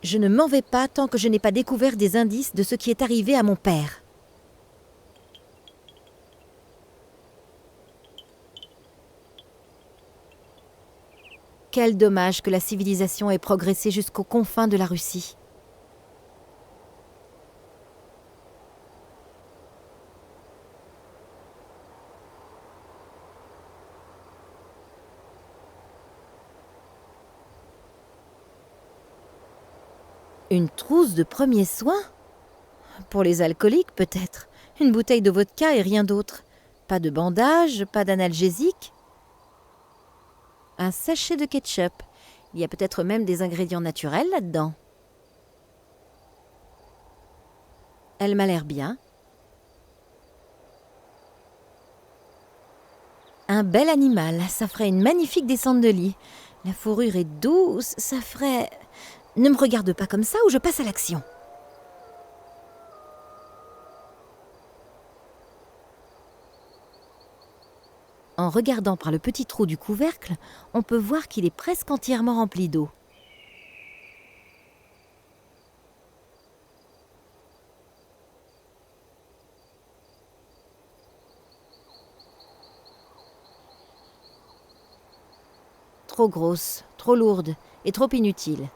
Je ne m'en vais pas tant que je n'ai pas découvert des indices de ce qui est arrivé à mon père. Quel dommage que la civilisation ait progressé jusqu'aux confins de la Russie. Une trousse de premiers soins? Pour les alcooliques, peut-être. Une bouteille de vodka et rien d'autre. Pas de bandage, pas d'analgésique. Un sachet de ketchup. Il y a peut-être même des ingrédients naturels là-dedans. Elle m'a l'air bien. Un bel animal, ça ferait une magnifique descente de lit. La fourrure est douce, ça ferait... Ne me regarde pas comme ça ou je passe à l'action. En regardant par le petit trou du couvercle, on peut voir qu'il est presque entièrement rempli d'eau. Trop grosse, trop lourde et trop inutile.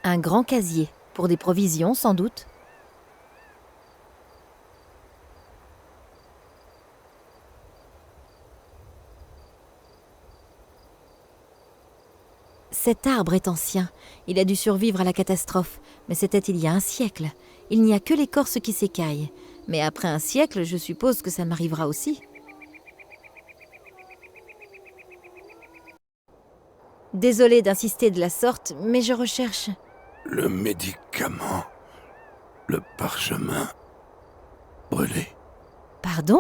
Un grand casier, pour des provisions sans doute. Cet arbre est ancien. Il a dû survivre à la catastrophe, mais c'était il y a un siècle. Il n'y a que l'écorce qui s'écaille. Mais après un siècle, je suppose que ça m'arrivera aussi. Désolée d'insister de la sorte, mais je recherche... Le médicament. Le parchemin. Brûlé. Pardon?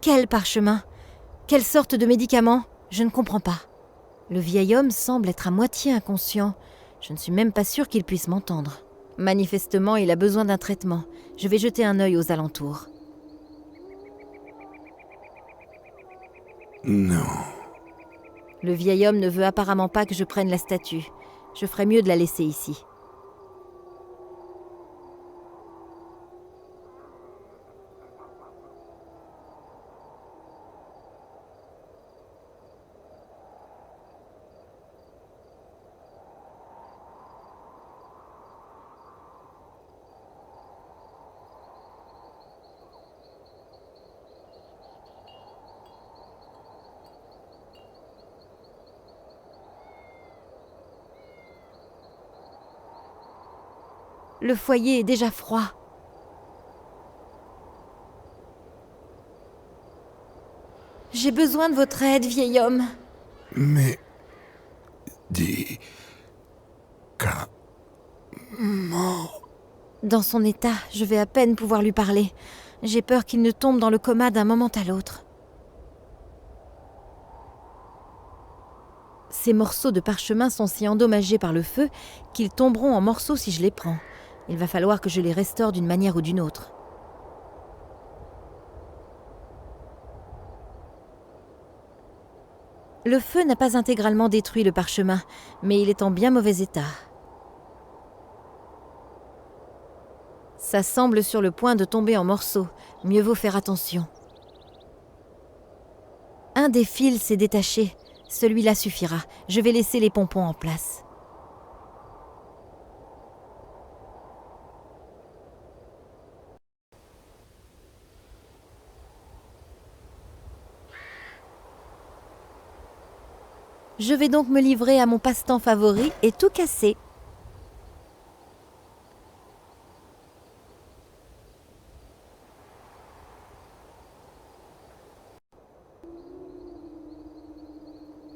Quel parchemin? Quelle sorte de médicament? Je ne comprends pas. Le vieil homme semble être à moitié inconscient. Je ne suis même pas sûre qu'il puisse m'entendre. Manifestement, il a besoin d'un traitement. Je vais jeter un œil aux alentours. Non. Le vieil homme ne veut apparemment pas que je prenne la statue. Je ferais mieux de la laisser ici. Le foyer est déjà froid. J'ai besoin de votre aide, vieil homme. Mais... Dis... Dans son état, je vais à peine pouvoir lui parler. J'ai peur qu'il ne tombe dans le coma d'un moment à l'autre. Ces morceaux de parchemin sont si endommagés par le feu qu'ils tomberont en morceaux si je les prends. Il va falloir que je les restaure d'une manière ou d'une autre. Le feu n'a pas intégralement détruit le parchemin, mais il est en bien mauvais état. Ça semble sur le point de tomber en morceaux. Mieux vaut faire attention. Un des fils s'est détaché. Celui-là suffira. Je vais laisser les pompons en place. Je vais donc me livrer à mon passe-temps favori et tout casser.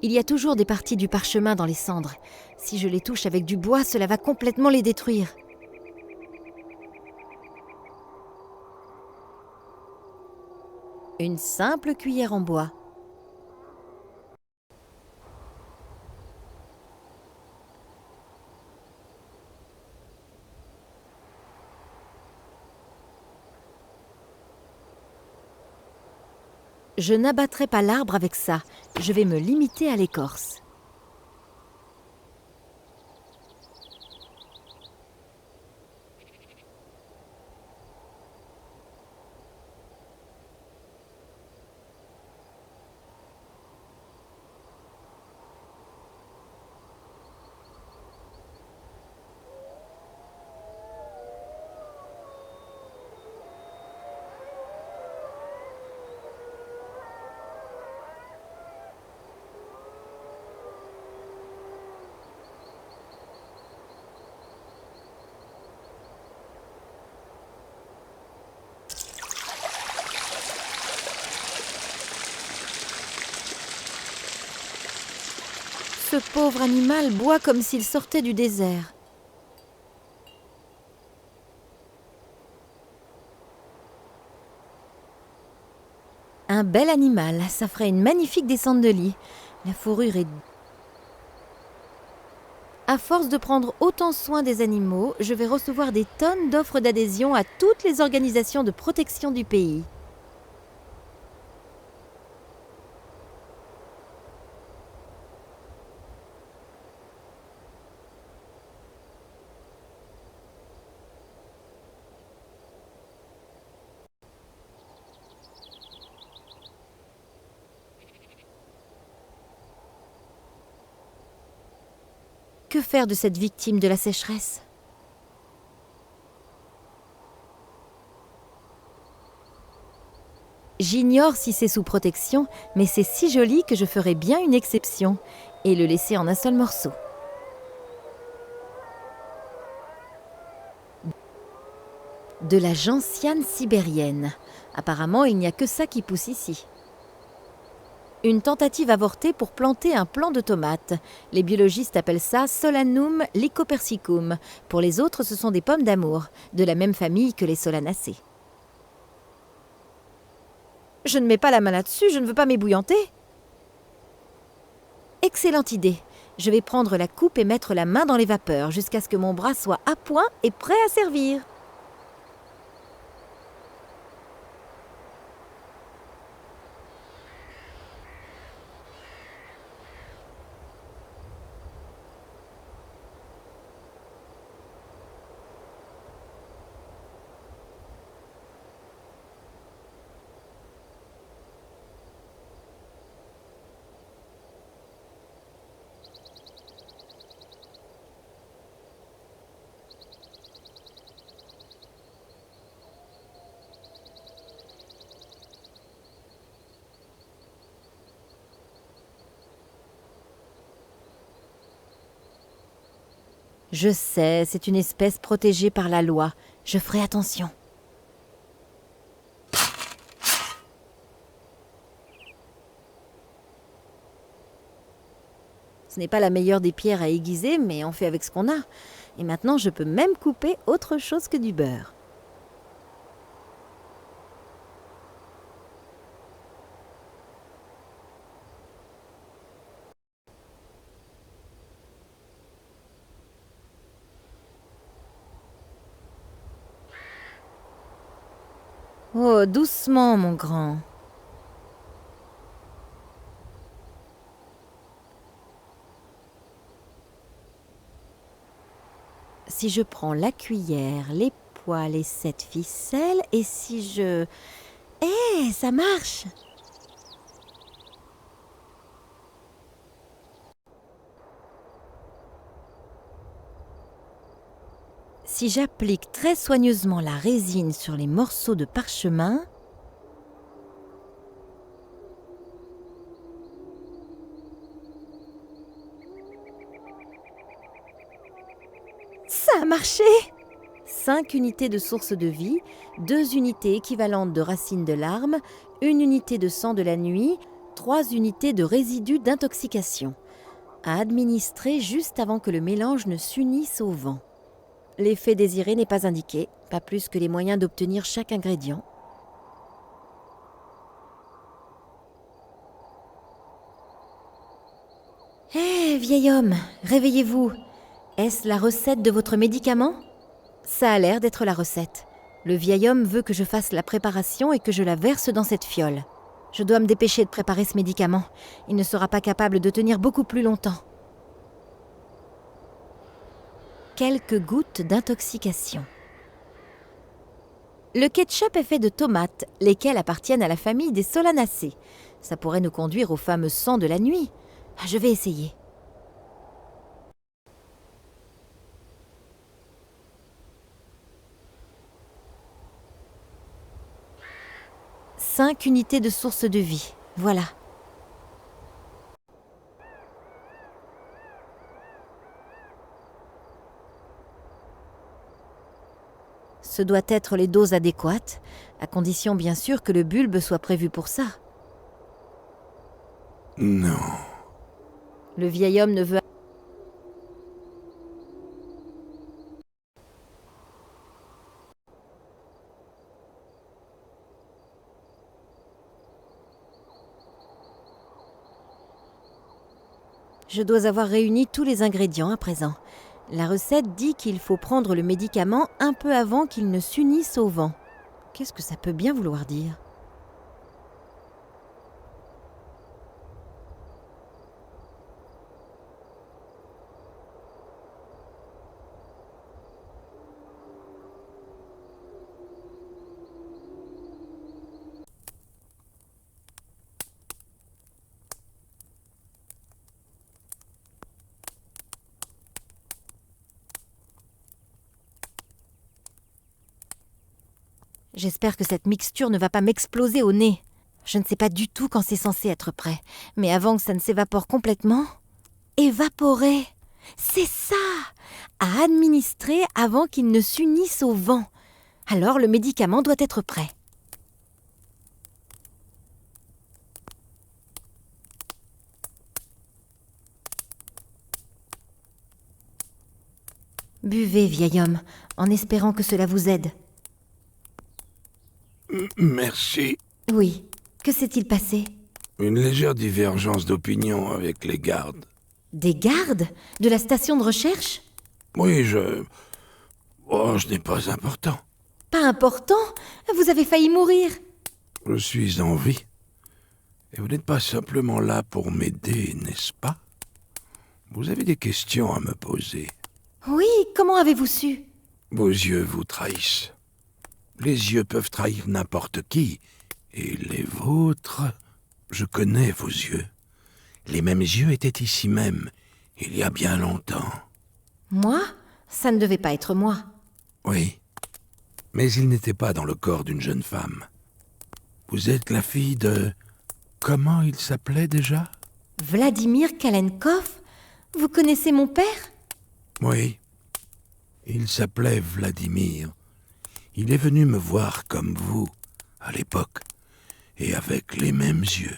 Il y a toujours des parties du parchemin dans les cendres. Si je les touche avec du bois, cela va complètement les détruire. Une simple cuillère en bois. Je n'abattrai pas l'arbre avec ça. Je vais me limiter à l'écorce. Ce pauvre animal boit comme s'il sortait du désert. Un bel animal, ça ferait une magnifique descente de lit. La fourrure est... À force de prendre autant soin des animaux, je vais recevoir des tonnes d'offres d'adhésion à toutes les organisations de protection du pays. Que faire de cette victime de la sécheresse ? J'ignore si c'est sous protection, mais c'est si joli que je ferais bien une exception et le laisser en un seul morceau. De la gentiane sibérienne. Apparemment, il n'y a que ça qui pousse ici. Une tentative avortée pour planter un plant de tomates. Les biologistes appellent ça Solanum lycopersicum. Pour les autres, ce sont des pommes d'amour, de la même famille que les solanacées. Je ne mets pas la main là-dessus, je ne veux pas m'ébouillanter. Excellente idée. Je vais prendre la coupe et mettre la main dans les vapeurs jusqu'à ce que mon bras soit à point et prêt à servir. Je sais, c'est une espèce protégée par la loi. Je ferai attention. Ce n'est pas la meilleure des pierres à aiguiser, mais on fait avec ce qu'on a. Et maintenant, je peux même couper autre chose que du beurre. Oh, doucement, mon grand. Si je prends la cuillère, les poils et cette ficelle, et si je... Eh, ça marche! Si j'applique très soigneusement la résine sur les morceaux de parchemin, ça a marché! 5 unités de source de vie, 2 unités équivalentes de racines de larmes, 1 unité de sang de la nuit, 3 unités de résidus d'intoxication. À administrer juste avant que le mélange ne s'unisse au vent. L'effet désiré n'est pas indiqué, pas plus que les moyens d'obtenir chaque ingrédient. Hé, vieil homme, réveillez-vous. Est-ce la recette de votre médicament ? Ça a l'air d'être la recette. Le vieil homme veut que je fasse la préparation et que je la verse dans cette fiole. Je dois me dépêcher de préparer ce médicament. Il ne sera pas capable de tenir beaucoup plus longtemps. Quelques gouttes d'intoxication. Le ketchup est fait de tomates, lesquelles appartiennent à la famille des solanacées. Ça pourrait nous conduire au fameux sang de la nuit. Je vais essayer. « 5 unités de source de vie, voilà. Ce doit être les doses adéquates, à condition bien sûr que le bulbe soit prévu pour ça. Non. Le vieil homme ne veut... Je dois avoir réuni tous les ingrédients à présent. La recette dit qu'il faut prendre le médicament un peu avant qu'il ne s'unisse au vent. Qu'est-ce que ça peut bien vouloir dire ? J'espère que cette mixture ne va pas m'exploser au nez. Je ne sais pas du tout quand c'est censé être prêt. Mais avant que ça ne s'évapore complètement... Évaporer! C'est ça! À administrer avant qu'il ne s'unisse au vent. Alors le médicament doit être prêt. Buvez, vieil homme, en espérant que cela vous aide. Merci. Oui. Que s'est-il passé? Une légère divergence d'opinion avec les gardes. Des gardes? De la station de recherche? Oui, je n'ai pas important. Pas important? Vous avez failli mourir. Je suis en vie. Et vous n'êtes pas simplement là pour m'aider, n'est-ce pas? Vous avez des questions à me poser. Oui, comment avez-vous su? Vos yeux vous trahissent. Les yeux peuvent trahir n'importe qui. Et les vôtres... Je connais vos yeux. Les mêmes yeux étaient ici même, il y a bien longtemps. Moi? Ça ne devait pas être moi. Oui, mais ils n'étaient pas dans le corps d'une jeune femme. Vous êtes la fille de... Comment il s'appelait déjà? Vladimir Kalenkov? Vous connaissez mon père? Oui, il s'appelait Vladimir. Il est venu me voir comme vous, à l'époque, et avec les mêmes yeux.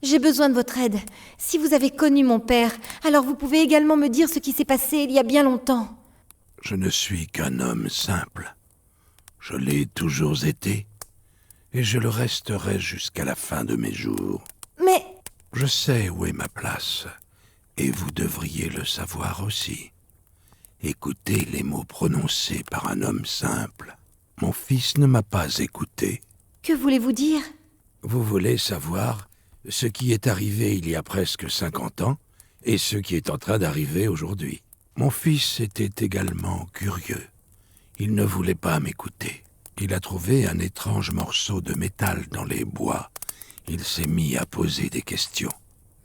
J'ai besoin de votre aide. Si vous avez connu mon père, alors vous pouvez également me dire ce qui s'est passé il y a bien longtemps. Je ne suis qu'un homme simple. Je l'ai toujours été, et je le resterai jusqu'à la fin de mes jours. Mais... Je sais où est ma place, et vous devriez le savoir aussi. Écoutez les mots prononcés par un homme simple. Mon fils ne m'a pas écouté. Que voulez-vous dire? Vous voulez savoir ce qui est arrivé il y a presque 50 ans et ce qui est en train d'arriver aujourd'hui. Mon fils était également curieux. Il ne voulait pas m'écouter. Il a trouvé un étrange morceau de métal dans les bois. Il s'est mis à poser des questions.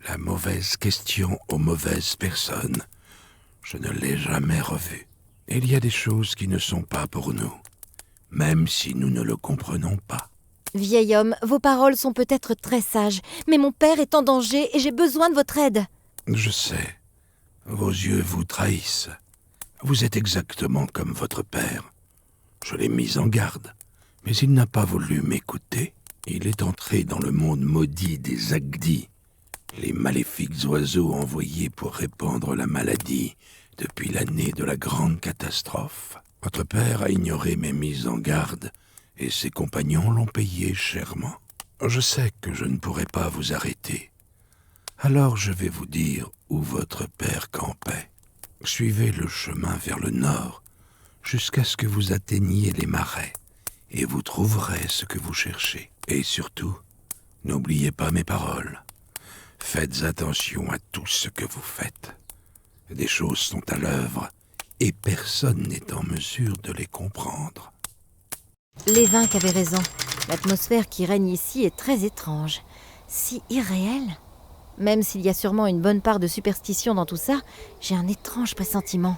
La mauvaise question aux mauvaises personnes. Je ne l'ai jamais revu. Il y a des choses qui ne sont pas pour nous, même si nous ne le comprenons pas. Vieil homme, vos paroles sont peut-être très sages, mais mon père est en danger et j'ai besoin de votre aide. Je sais. Vos yeux vous trahissent. Vous êtes exactement comme votre père. Je l'ai mis en garde, mais il n'a pas voulu m'écouter. Il est entré dans le monde maudit des Agdi, les maléfiques oiseaux envoyés pour répandre la maladie depuis l'année de la grande catastrophe. Votre père a ignoré mes mises en garde et ses compagnons l'ont payé chèrement. Je sais que je ne pourrai pas vous arrêter. Alors je vais vous dire où votre père campait. Suivez le chemin vers le nord jusqu'à ce que vous atteigniez les marais et vous trouverez ce que vous cherchez. Et surtout, n'oubliez pas mes paroles. Faites attention à tout ce que vous faites. Des choses sont à l'œuvre et personne n'est en mesure de les comprendre. Lévinck avait raison. L'atmosphère qui règne ici est très étrange. Si irréelle. Même s'il y a sûrement une bonne part de superstition dans tout ça, j'ai un étrange pressentiment.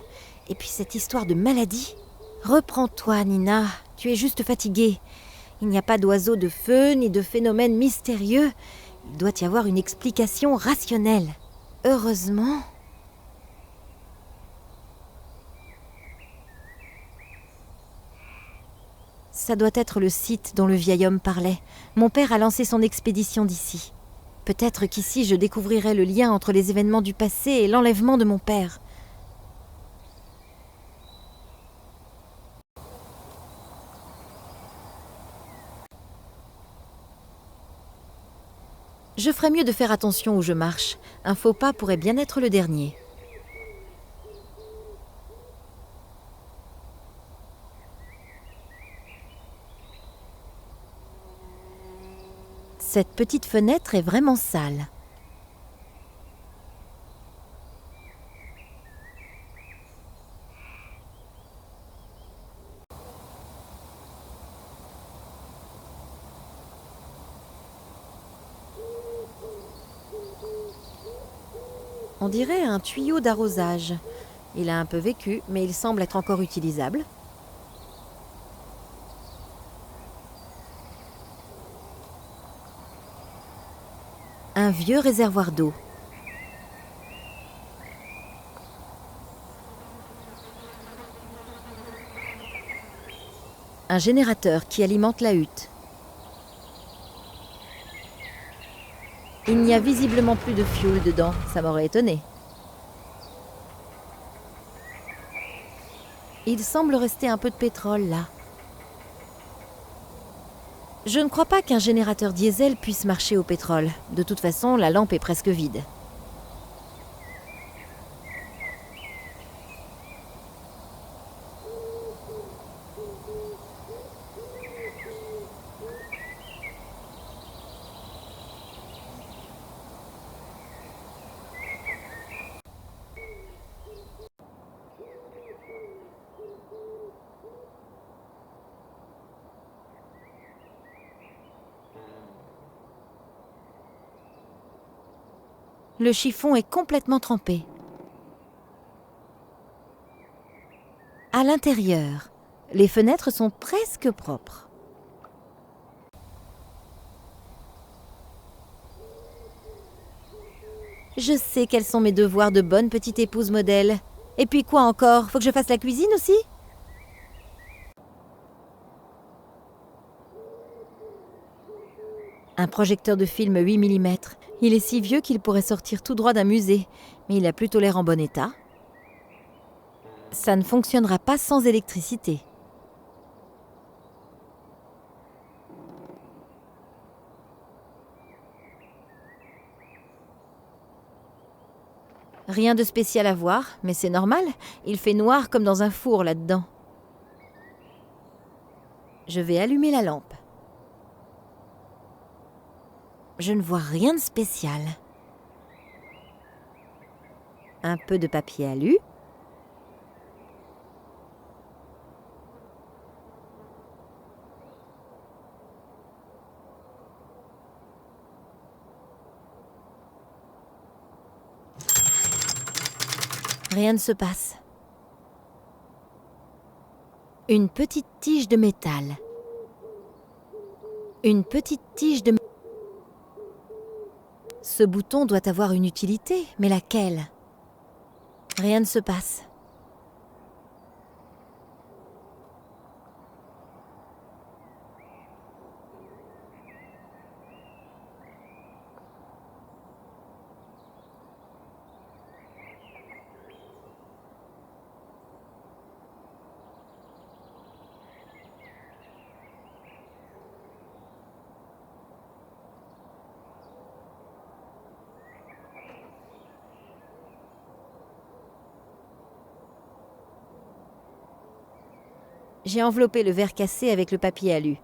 Et puis cette histoire de maladie. Reprends-toi, Nina. Tu es juste fatiguée. Il n'y a pas d'oiseaux de feu ni de phénomènes mystérieux. Il doit y avoir une explication rationnelle. Heureusement... Ça doit être le site dont le vieil homme parlait. Mon père a lancé son expédition d'ici. Peut-être qu'ici je découvrirai le lien entre les événements du passé et l'enlèvement de mon père. Je ferais mieux de faire attention où je marche. Un faux pas pourrait bien être le dernier. Cette petite fenêtre est vraiment sale. On dirait un tuyau d'arrosage. Il a un peu vécu, mais il semble être encore utilisable. Un vieux réservoir d'eau. Un générateur qui alimente la hutte. Il n'y a visiblement plus de fioul dedans, ça m'aurait étonné. Il semble rester un peu de pétrole là. Je ne crois pas qu'un générateur diesel puisse marcher au pétrole. De toute façon, la lampe est presque vide. Le chiffon est complètement trempé. À l'intérieur, les fenêtres sont presque propres. Je sais quels sont mes devoirs de bonne petite épouse modèle. Et puis quoi encore? Faut que je fasse la cuisine aussi? Un projecteur de film 8 mm. Il est si vieux qu'il pourrait sortir tout droit d'un musée, mais il a plutôt l'air en bon état. Ça ne fonctionnera pas sans électricité. Rien de spécial à voir, mais c'est normal. Il fait noir comme dans un four là-dedans. Je vais allumer la lampe. Je ne vois rien de spécial. Un peu de papier alu. Rien ne se passe. Une petite tige de métal. Une petite tige de... Ce bouton doit avoir une utilité, mais laquelle? Rien ne se passe. J'ai enveloppé le verre cassé avec le papier alu.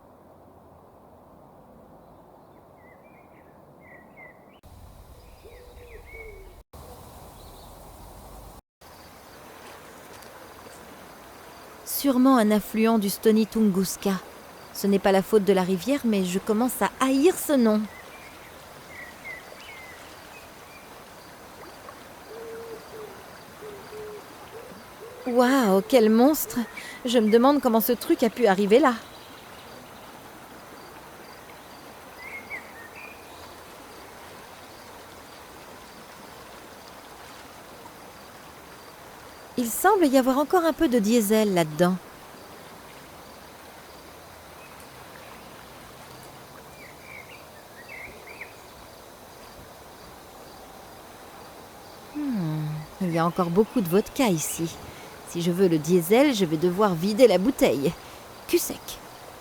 Sûrement un affluent du Stony Tunguska. Ce n'est pas la faute de la rivière, mais je commence à haïr ce nom. Waouh, quel monstre! Je me demande comment ce truc a pu arriver là. Il semble y avoir encore un peu de diesel là-dedans. Il y a encore beaucoup de vodka ici. Si je veux le diesel, je vais devoir vider la bouteille. Cul sec.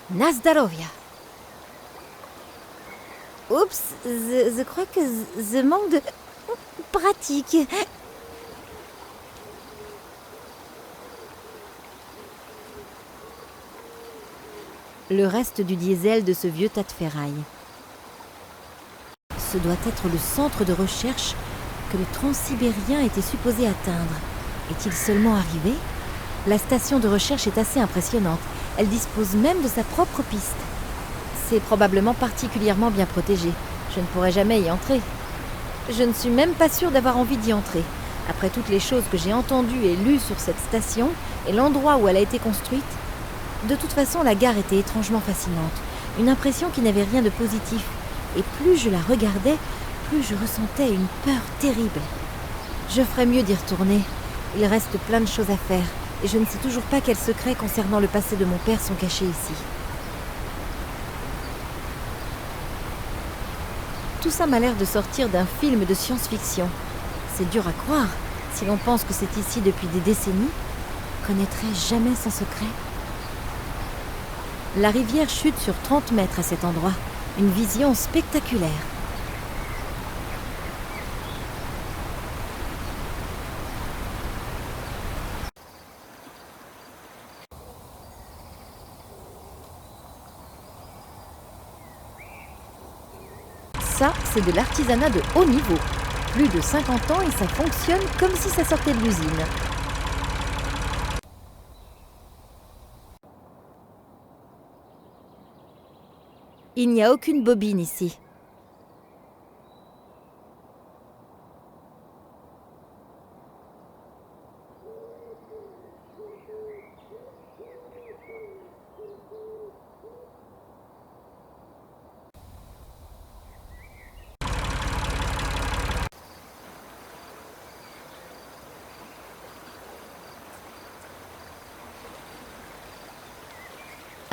Na zdarovia. Oups, je crois que je manque de pratique. Le reste du diesel de ce vieux tas de ferraille. Ce doit être le centre de recherche que le transsibérien était supposé atteindre. Est-il seulement arrivé? La station de recherche est assez impressionnante. Elle dispose même de sa propre piste. C'est probablement particulièrement bien protégé. Je ne pourrai jamais y entrer. Je ne suis même pas sûre d'avoir envie d'y entrer. Après toutes les choses que j'ai entendues et lues sur cette station et l'endroit où elle a été construite, de toute façon, la gare était étrangement fascinante. Une impression qui n'avait rien de positif. Et plus je la regardais, plus je ressentais une peur terrible. Je ferais mieux d'y retourner. Il reste plein de choses à faire. Et je ne sais toujours pas quels secrets concernant le passé de mon père sont cachés ici. Tout ça m'a l'air de sortir d'un film de science-fiction. C'est dur à croire. Si l'on pense que c'est ici depuis des décennies, connaîtrais jamais son secret. La rivière chute sur 30 mètres à cet endroit. Une vision spectaculaire. Ça, c'est de l'artisanat de haut niveau. Plus de 50 ans et ça fonctionne comme si ça sortait de l'usine. Il n'y a aucune bobine ici.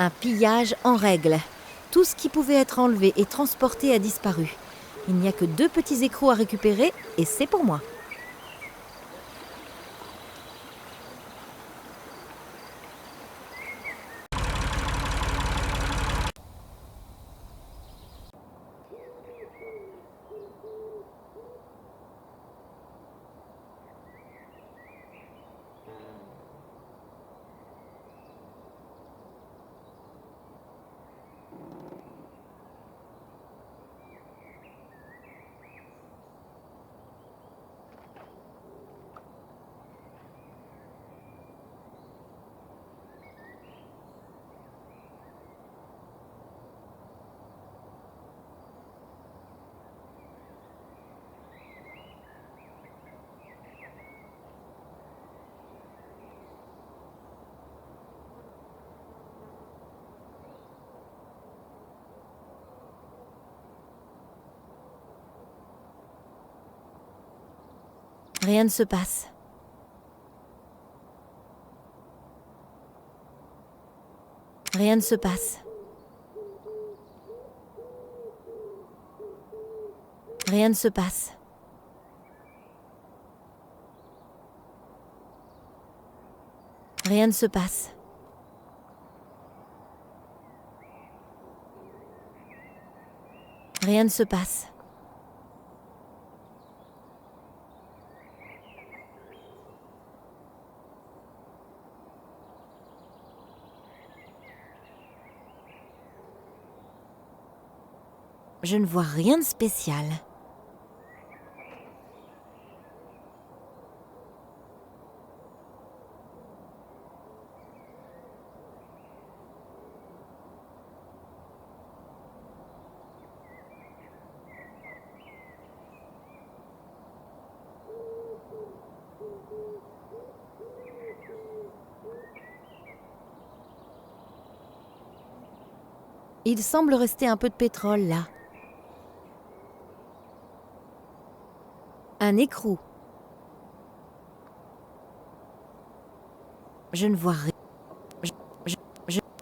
Un pillage en règle. Tout ce qui pouvait être enlevé et transporté a disparu. Il n'y a que 2 petits écrous à récupérer et c'est pour moi. Rien ne se passe. Rien ne se passe. Rien ne se passe. Rien ne se passe. Rien ne se passe. Je ne vois rien de spécial. Il semble rester un peu de pétrole là. Un écrou. Je ne vois rien.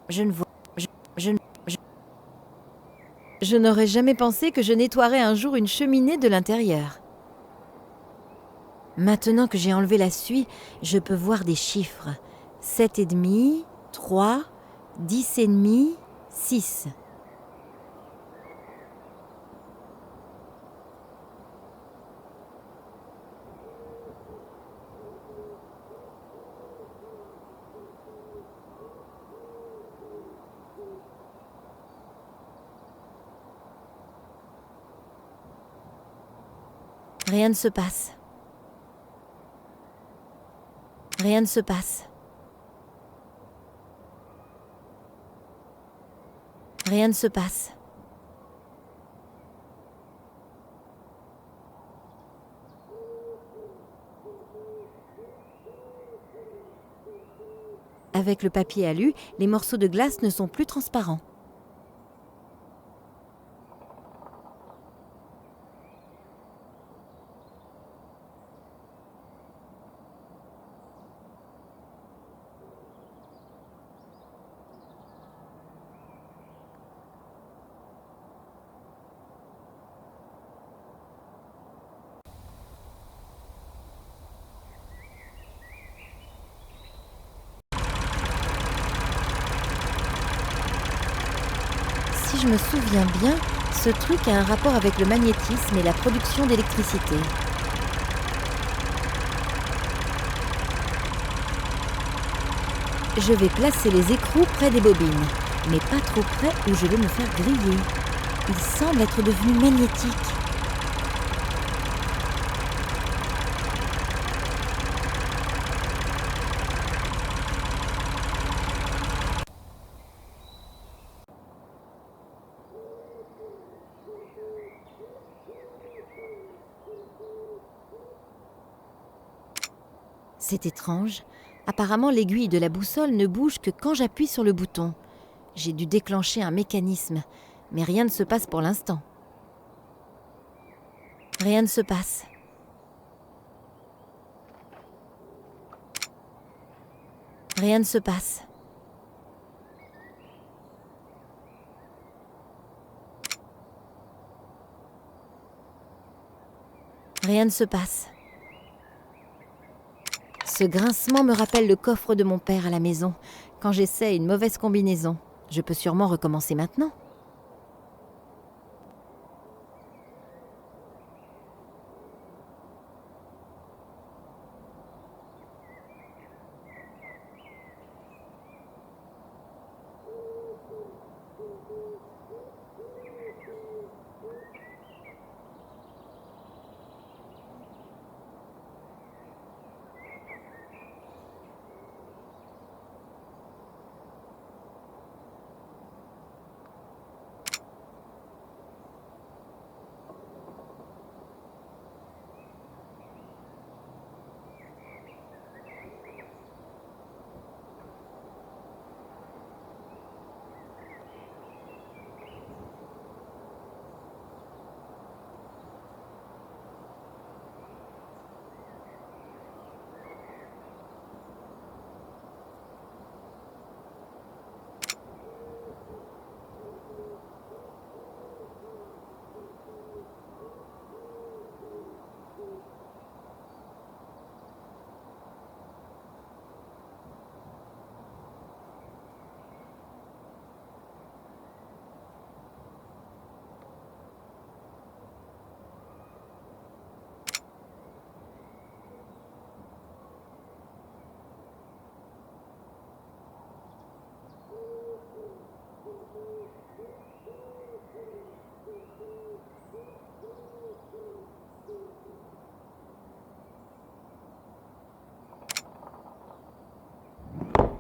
Je ne vois. Je n'aurais jamais pensé que je nettoierais un jour une cheminée de l'intérieur. Maintenant que j'ai enlevé la suie, je peux voir des chiffres. 7,5, 3, 10,5, 6. Rien ne se passe. Rien ne se passe. Rien ne se passe. Avec le papier alu, les morceaux de glace ne sont plus transparents. Si je me souviens bien, ce truc a un rapport avec le magnétisme et la production d'électricité. Je vais placer les écrous près des bobines, mais pas trop près où je vais me faire griller. Il semble être devenu magnétique. C'est étrange. Apparemment, l'aiguille de la boussole ne bouge que quand j'appuie sur le bouton. J'ai dû déclencher un mécanisme, mais rien ne se passe pour l'instant. Rien ne se passe. Rien ne se passe. Rien ne se passe. Ce grincement me rappelle le coffre de mon père à la maison, quand j'essaie une mauvaise combinaison. Je peux sûrement recommencer maintenant.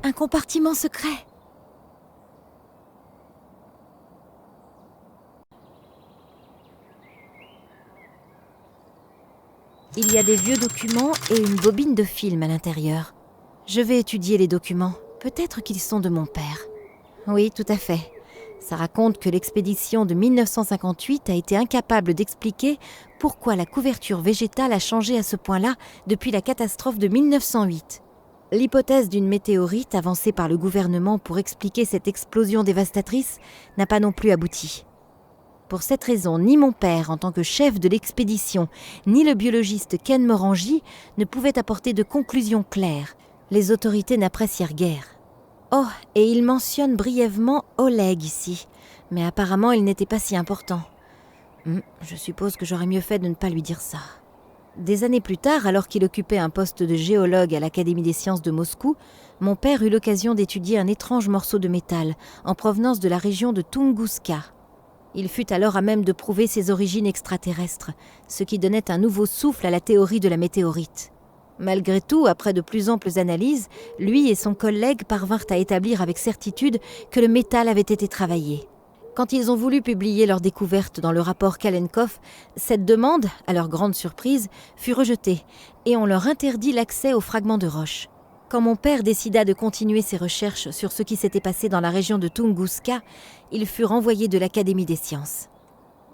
Un compartiment secret. Il y a des vieux documents et une bobine de film à l'intérieur. Je vais étudier les documents. Peut-être qu'ils sont de mon père. Oui, tout à fait. Ça raconte que l'expédition de 1958 a été incapable d'expliquer pourquoi la couverture végétale a changé à ce point-là depuis la catastrophe de 1908. L'hypothèse d'une météorite avancée par le gouvernement pour expliquer cette explosion dévastatrice n'a pas non plus abouti. Pour cette raison, ni mon père, en tant que chef de l'expédition, ni le biologiste Ken Morangi ne pouvaient apporter de conclusions claires. Les autorités n'apprécièrent guère. Oh, et il mentionne brièvement Oleg ici, mais apparemment il n'était pas si important. Je suppose que j'aurais mieux fait de ne pas lui dire ça. Des années plus tard, alors qu'il occupait un poste de géologue à l'Académie des sciences de Moscou, mon père eut l'occasion d'étudier un étrange morceau de métal en provenance de la région de Tunguska. Il fut alors à même de prouver ses origines extraterrestres, ce qui donnait un nouveau souffle à la théorie de la météorite. Malgré tout, après de plus amples analyses, lui et son collègue parvinrent à établir avec certitude que le métal avait été travaillé. Quand ils ont voulu publier leur découverte dans le rapport Kalenkov, cette demande, à leur grande surprise, fut rejetée et on leur interdit l'accès aux fragments de roche. Quand mon père décida de continuer ses recherches sur ce qui s'était passé dans la région de Tunguska, il fut renvoyé de l'Académie des sciences.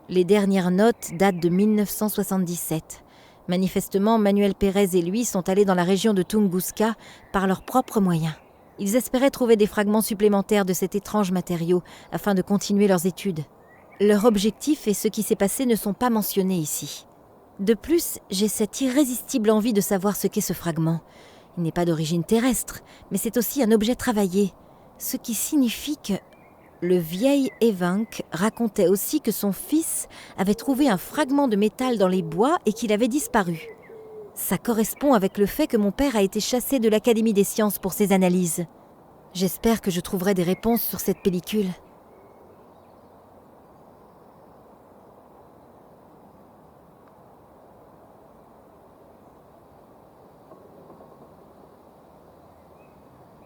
Les dernières notes datent de 1977. Manifestement, Manuel Pérez et lui sont allés dans la région de Tunguska par leurs propres moyens. Ils espéraient trouver des fragments supplémentaires de cet étrange matériau afin de continuer leurs études. Leur objectif et ce qui s'est passé ne sont pas mentionnés ici. De plus, j'ai cette irrésistible envie de savoir ce qu'est ce fragment. Il n'est pas d'origine terrestre, mais c'est aussi un objet travaillé. Ce qui signifie que... Le vieil Evank racontait aussi que son fils avait trouvé un fragment de métal dans les bois et qu'il avait disparu. Ça correspond avec le fait que mon père a été chassé de l'Académie des sciences pour ses analyses. J'espère que je trouverai des réponses sur cette pellicule.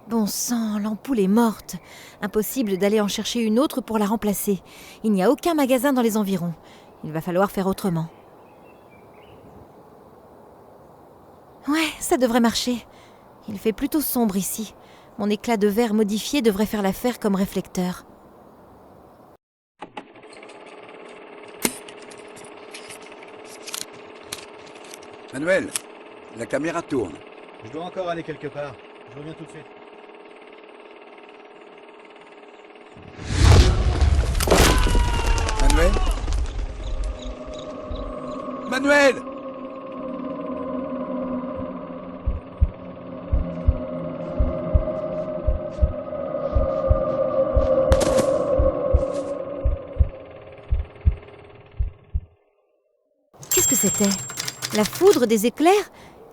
Bon sang, l'ampoule est morte. Impossible d'aller en chercher une autre pour la remplacer. Il n'y a aucun magasin dans les environs. Il va falloir faire autrement. Ouais, ça devrait marcher. Il fait plutôt sombre ici. Mon éclat de verre modifié devrait faire l'affaire comme réflecteur. Manuel, la caméra tourne. Je dois encore aller quelque part. Je reviens tout de suite. Manuel? Manuel! Qu'est-ce que c'était? La foudre, des éclairs?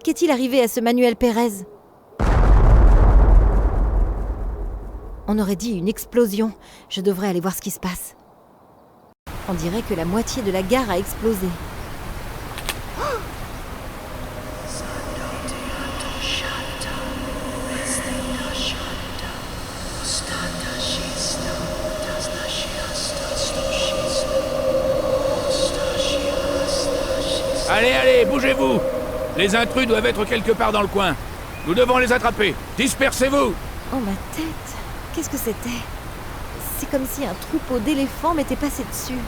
Qu'est-il arrivé à ce Manuel Pérez? On aurait dit une explosion. Je devrais aller voir ce qui se passe. On dirait que la moitié de la gare a explosé. Allez, allez, bougez-vous! Les intrus doivent être quelque part dans le coin. Nous devons les attraper. Dispersez-vous! Oh, ma tête! Qu'est-ce que c'était? C'est comme si un troupeau d'éléphants m'était passé dessus.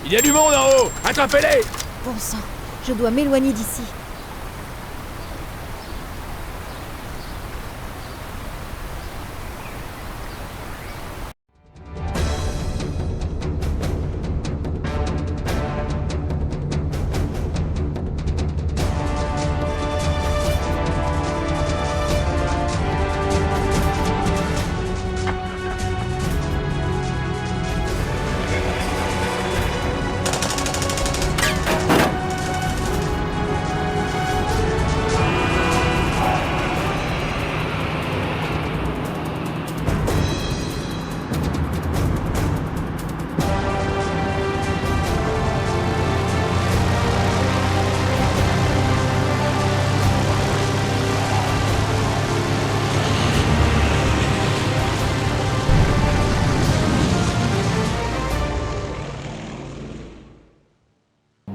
Il y a du monde en haut! Attrapez-les! Bon sang, je dois m'éloigner d'ici.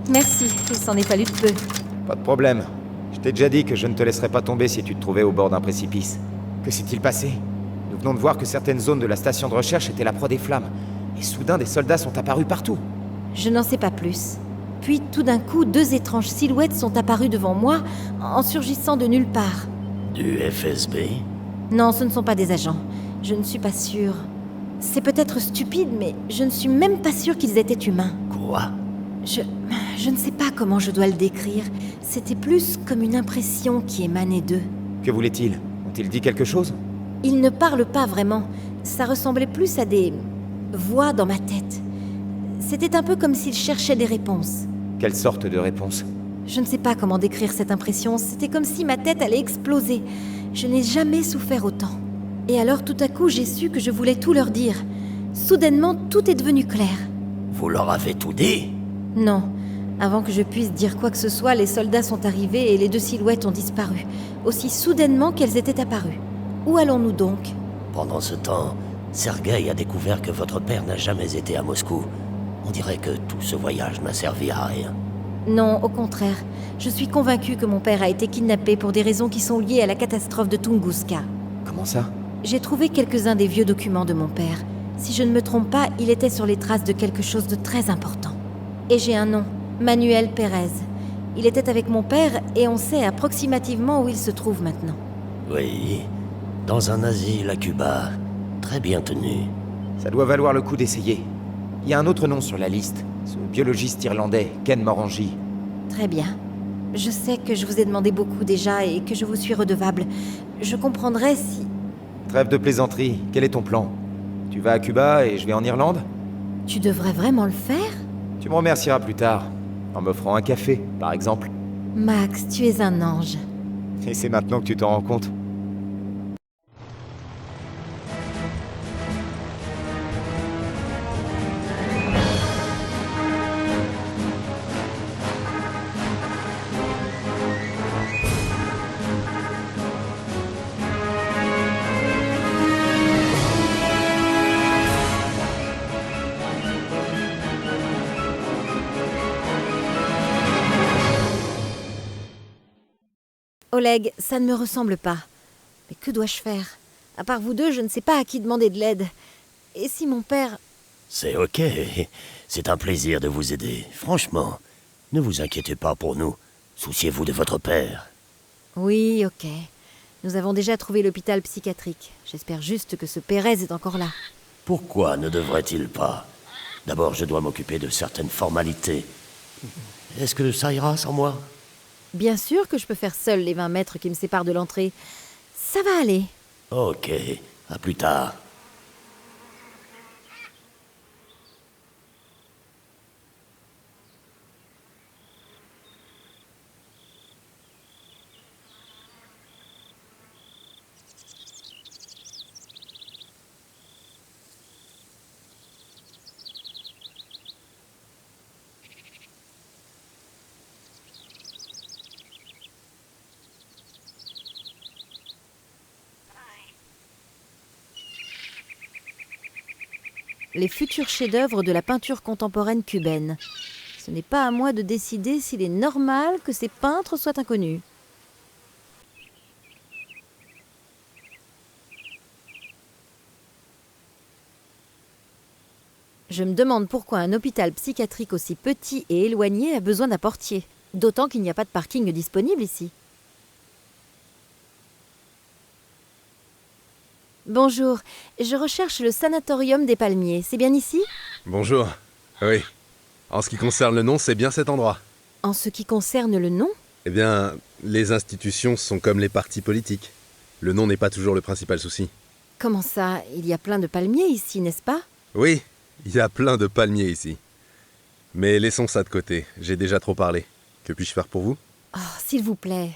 Merci, il s'en est fallu de peu. Pas de problème. Je t'ai déjà dit que je ne te laisserais pas tomber si tu te trouvais au bord d'un précipice. Que s'est-il passé? Nous venons de voir que certaines zones de la station de recherche étaient la proie des flammes. Et soudain, des soldats sont apparus partout. Je n'en sais pas plus. Puis, tout d'un coup, deux étranges silhouettes sont apparues devant moi, en surgissant de nulle part. Du FSB? Non, ce ne sont pas des agents. Je ne suis pas sûre. C'est peut-être stupide, mais je ne suis même pas sûre qu'ils étaient humains. Quoi? quoi? Je ne sais pas comment je dois le décrire. C'était plus comme une impression qui émanait d'eux. Que voulaient-ils? Ont-ils dit quelque chose? Ils ne parlent pas vraiment. Ça ressemblait plus à des voix dans ma tête. C'était un peu comme s'ils cherchaient des réponses. Quelle sorte de réponse? Je ne sais pas comment décrire cette impression. C'était comme si ma tête allait exploser. Je n'ai jamais souffert autant. Et alors tout à coup, j'ai su que je voulais tout leur dire. Soudainement, tout est devenu clair. Vous leur avez tout dit? Non. Avant que je puisse dire quoi que ce soit, les soldats sont arrivés et les deux silhouettes ont disparu, aussi soudainement qu'elles étaient apparues. Où allons-nous donc? Pendant ce temps, Sergueï a découvert que votre père n'a jamais été à Moscou. On dirait que tout ce voyage n'a servi à rien. Non, au contraire. Je suis convaincue que mon père a été kidnappé pour des raisons qui sont liées à la catastrophe de Tunguska. Comment ça? J'ai trouvé quelques-uns des vieux documents de mon père. Si je ne me trompe pas, il était sur les traces de quelque chose de très important. Et j'ai un nom, Manuel Pérez. Il était avec mon père et on sait approximativement où il se trouve maintenant. Oui, dans un asile à Cuba. Très bien tenu. Ça doit valoir le coup d'essayer. Il y a un autre nom sur la liste. Ce biologiste irlandais, Ken Morangi. Très bien. Je sais que je vous ai demandé beaucoup déjà et que je vous suis redevable. Je comprendrais si... Trêve de plaisanterie, quel est ton plan? Tu vas à Cuba et je vais en Irlande? Tu devrais vraiment le faire? Tu me remercieras plus tard, en m'offrant un café, par exemple. Max, tu es un ange. Et c'est maintenant que tu t'en rends compte. Oleg, ça ne me ressemble pas. Mais que dois-je faire? À part vous deux, je ne sais pas à qui demander de l'aide. Et si mon père... C'est ok. C'est un plaisir de vous aider. Franchement, ne vous inquiétez pas pour nous. Souciez-vous de votre père. Oui, ok. Nous avons déjà trouvé l'hôpital psychiatrique. J'espère juste que ce Pérez est encore là. Pourquoi ne devrait-il pas? D'abord, je dois m'occuper de certaines formalités. Est-ce que ça ira sans moi? Bien sûr que je peux faire seul les 20 mètres qui me séparent de l'entrée. Ça va aller. Ok, à plus tard. Les futurs chefs-d'œuvre de la peinture contemporaine cubaine. Ce n'est pas à moi de décider s'il est normal que ces peintres soient inconnus. Je me demande pourquoi un hôpital psychiatrique aussi petit et éloigné a besoin d'un portier. D'autant qu'il n'y a pas de parking disponible ici. Bonjour, je recherche le sanatorium des Palmiers. C'est bien ici? Bonjour. Oui. En ce qui concerne le nom, c'est bien cet endroit. En ce qui concerne le nom? Eh bien, les institutions sont comme les partis politiques. Le nom n'est pas toujours le principal souci. Comment ça? Il y a plein de palmiers ici, n'est-ce pas? Oui, il y a plein de palmiers ici. Mais laissons ça de côté, j'ai déjà trop parlé. Que puis-je faire pour vous? Oh, s'il vous plaît.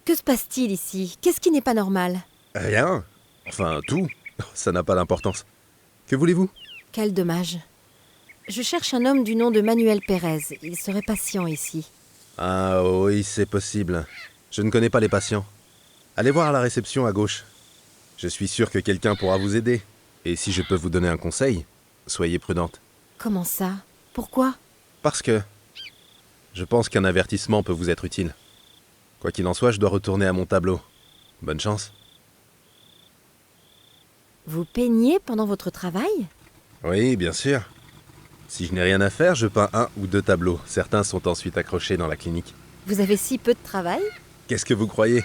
Que se passe-t-il ici? Qu'est-ce qui n'est pas normal? Rien. Enfin, tout. Ça n'a pas d'importance. Que voulez-vous? Quel dommage. Je cherche un homme du nom de Manuel Pérez. Il serait patient ici. Ah oui, c'est possible. Je ne connais pas les patients. Allez voir à la réception à gauche. Je suis sûr que quelqu'un pourra vous aider. Et si je peux vous donner un conseil, soyez prudente. Comment ça? Pourquoi? Parce que... je pense qu'un avertissement peut vous être utile. Quoi qu'il en soit, je dois retourner à mon tableau. Bonne chance. Vous peignez pendant votre travail? Oui, bien sûr. Si je n'ai rien à faire, je peins 1 ou 2 tableaux. Certains sont ensuite accrochés dans la clinique. Vous avez si peu de travail? Qu'est-ce que vous croyez?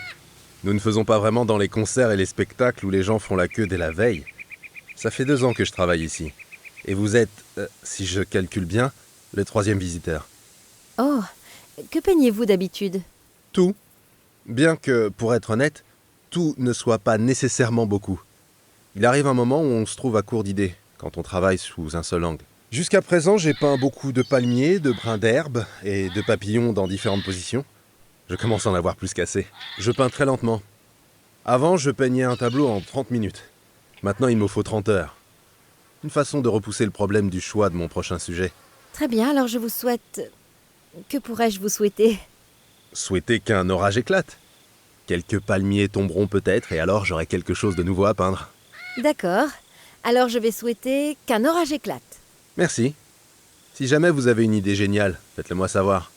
Nous ne faisons pas vraiment dans les concerts et les spectacles où les gens font la queue dès la veille. Ça fait 2 ans que je travaille ici. Et vous êtes, si je calcule bien, le 3e visiteur. Oh, que peignez-vous d'habitude? Tout. Bien que, pour être honnête, tout ne soit pas nécessairement beaucoup. Il arrive un moment où on se trouve à court d'idées, quand on travaille sous un seul angle. Jusqu'à présent, j'ai peint beaucoup de palmiers, de brins d'herbe et de papillons dans différentes positions. Je commence à en avoir plus qu'assez. Je peins très lentement. Avant, je peignais un tableau en 30 minutes. Maintenant, il me faut 30 heures. Une façon de repousser le problème du choix de mon prochain sujet. Très bien, alors je vous souhaite... Que pourrais-je vous souhaiter? Souhaiter qu'un orage éclate. Quelques palmiers tomberont peut-être et alors j'aurai quelque chose de nouveau à peindre. D'accord. Alors je vais souhaiter qu'un orage éclate. Merci. Si jamais vous avez une idée géniale, faites-le moi savoir.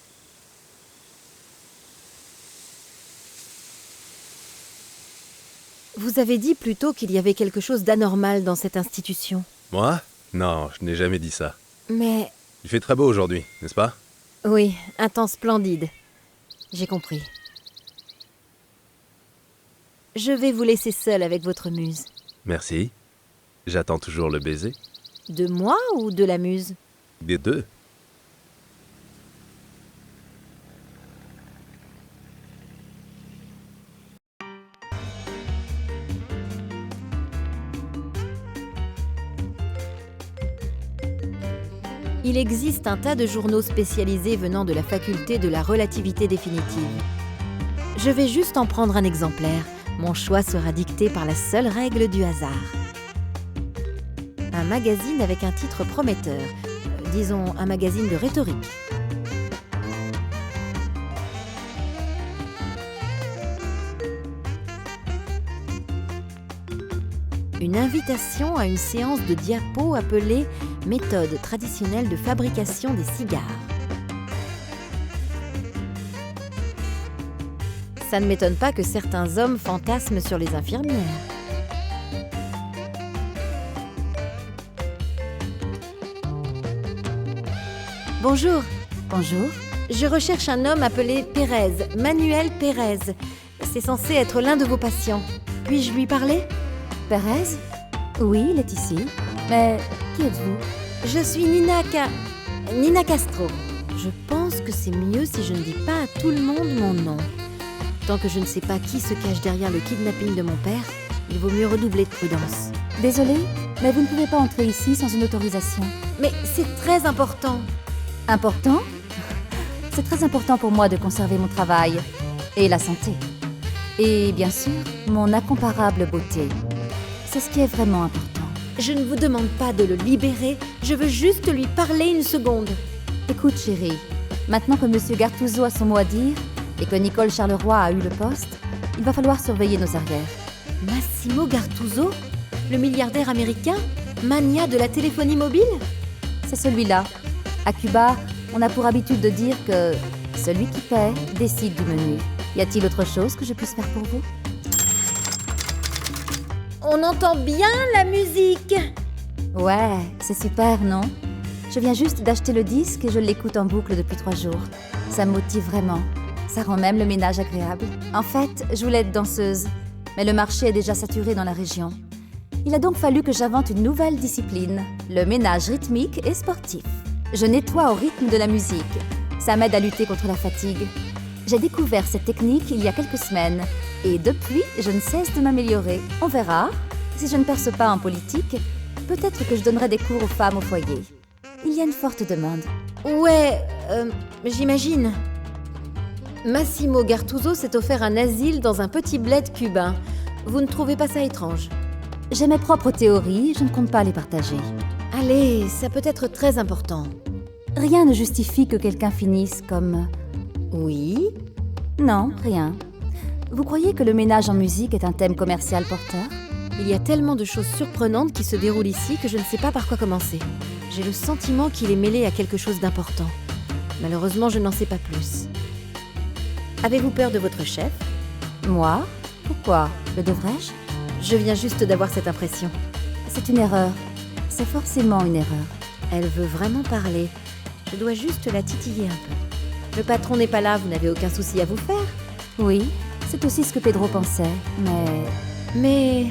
Vous avez dit plus tôt qu'il y avait quelque chose d'anormal dans cette institution. Moi? Non, je n'ai jamais dit ça. Mais... Il fait très beau aujourd'hui, n'est-ce pas? Oui, un temps splendide. J'ai compris. Je vais vous laisser seul avec votre muse. Merci. J'attends toujours le baiser. De moi ou de la muse? Des deux. Il existe un tas de journaux spécialisés venant de la faculté de la relativité définitive. Je vais juste en prendre un exemplaire. Mon choix sera dicté par la seule règle du hasard. Un magazine avec un titre prometteur. Disons un magazine de rhétorique. Une invitation à une séance de diapos appelée « Méthode traditionnelle de fabrication des cigares ». Ça ne m'étonne pas que certains hommes fantasment sur les infirmières. Bonjour. Bonjour. Je recherche un homme appelé Pérez, Manuel Pérez. C'est censé être l'un de vos patients. Puis-je lui parler? Pérez? Oui, il est ici. Mais qui êtes-vous? Je suis Nina Castro. Je pense que c'est mieux si je ne dis pas à tout le monde mon nom. Tant que je ne sais pas qui se cache derrière le kidnapping de mon père, il vaut mieux redoubler de prudence. Désolée, mais vous ne pouvez pas entrer ici sans une autorisation. Mais c'est très important. Important? C'est très important pour moi de conserver mon travail et la santé. Et bien sûr, mon incomparable beauté. C'est ce qui est vraiment important. Je ne vous demande pas de le libérer, je veux juste lui parler une seconde. Écoute, chérie, maintenant que Monsieur Gartuso a son mot à dire et que Nicole Charleroi a eu le poste, il va falloir surveiller nos arrières. Massimo Gartuso? Le milliardaire américain? Mania de la téléphonie mobile? C'est celui-là. À Cuba, on a pour habitude de dire que celui qui paie décide du menu. Y a-t-il autre chose que je puisse faire pour vous? On entend bien la musique! Ouais, c'est super, non? Je viens juste d'acheter le disque et je l'écoute en boucle depuis 3 jours. Ça me motive vraiment. Ça rend même le ménage agréable. En fait, je voulais être danseuse, mais le marché est déjà saturé dans la région. Il a donc fallu que j'invente une nouvelle discipline, le ménage rythmique et sportif. Je nettoie au rythme de la musique. Ça m'aide à lutter contre la fatigue. J'ai découvert cette technique il y a quelques semaines. Et depuis, je ne cesse de m'améliorer. On verra. Si je ne perce pas en politique, peut-être que je donnerai des cours aux femmes au foyer. Il y a une forte demande. Ouais, j'imagine. Massimo Gartuso s'est offert un asile dans un petit bled cubain. Vous ne trouvez pas ça étrange? J'ai mes propres théories, je ne compte pas les partager. Allez, ça peut être très important. Rien ne justifie que quelqu'un finisse comme... Oui? Non, rien. Vous croyez que le ménage en musique est un thème commercial porteur? Il y a tellement de choses surprenantes qui se déroulent ici que je ne sais pas par quoi commencer. J'ai le sentiment qu'il est mêlé à quelque chose d'important. Malheureusement, je n'en sais pas plus. Avez-vous peur de votre chef? Moi? Pourquoi? Le devrais-je? Je viens juste d'avoir cette impression. C'est une erreur. C'est forcément une erreur. Elle veut vraiment parler. Je dois juste la titiller un peu. Le patron n'est pas là, vous n'avez aucun souci à vous faire? Oui, c'est aussi ce que Pedro pensait, mais...